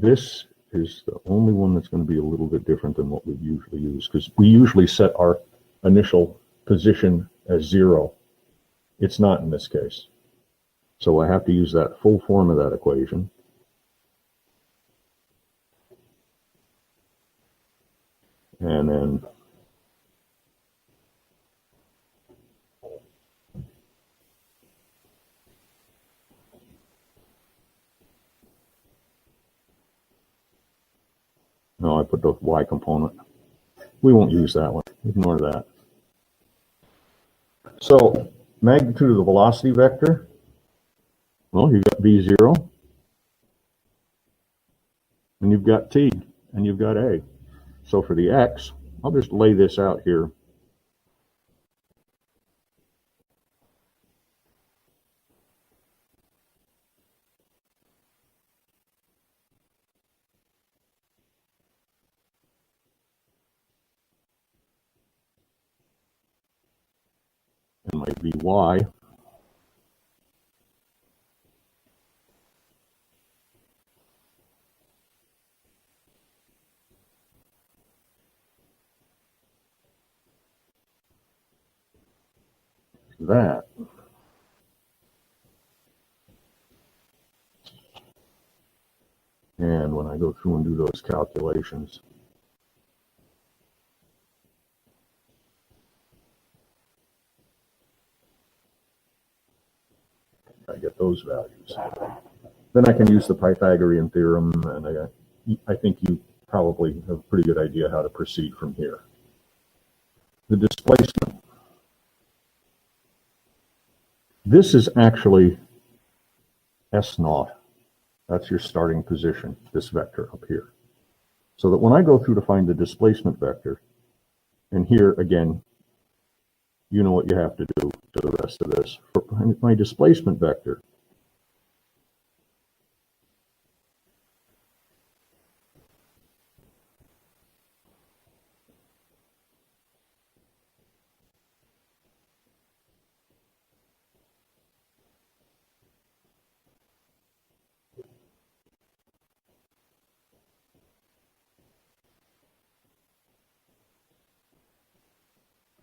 this is the only one that's going to be a little bit different than what we usually use, because we usually set our initial position as 0. It's not in this case. So I have to use that full form of that equation. And then no, I put the y component. We won't use that one. Ignore that. So magnitude of the velocity vector, well, you've got v0, and you've got t, and you've got a. So for the x, I'll just lay this out here. And my vy that. And when I go through and do those calculations, I get those values. Then I can use the Pythagorean theorem, and I think you probably have a pretty good idea how to proceed from here. The displacement. This is actually S0. That's your starting position, this vector up here. So that when I go through to find the displacement vector, and here again, you know what you have to do to the rest of this. For my displacement vector,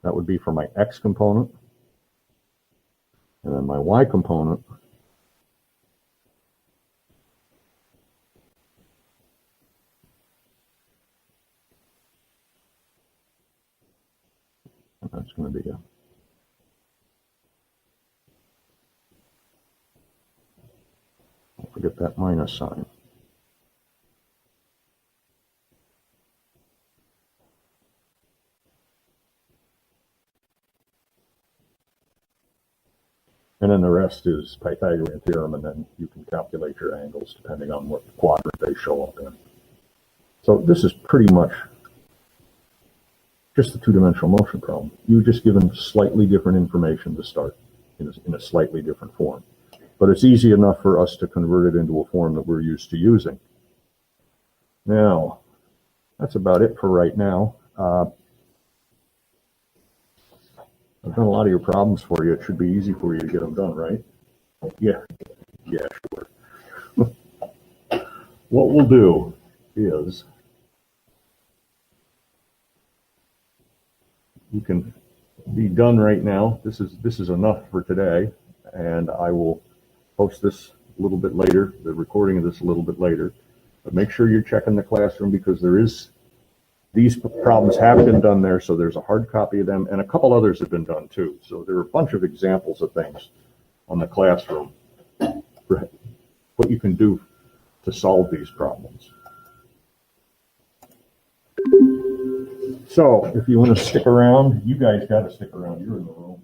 that would be for my x component, and then my y component and that's going to be a don't forget that minus sign. And then the rest is Pythagorean theorem, and then you can calculate your angles depending on what quadrant they show up in. So this is pretty much just a two-dimensional motion problem. You've just given slightly different information to start in a slightly different form. But it's easy enough for us to convert it into a form that we're used to using. Now, that's about it for right now. I've done a lot of your problems for you. It should be easy for you to get them done, right? Yeah, sure. What we'll do is you can be done right now. This is enough for today, and I will post this a little bit later, the recording of this a little bit later. But make sure you're checking the classroom, because these problems have been done there, so there's a hard copy of them, and a couple others have been done too. So there are a bunch of examples of things on the classroom for what you can do to solve these problems. So if you want to stick around, you guys got to stick around. You're in the room.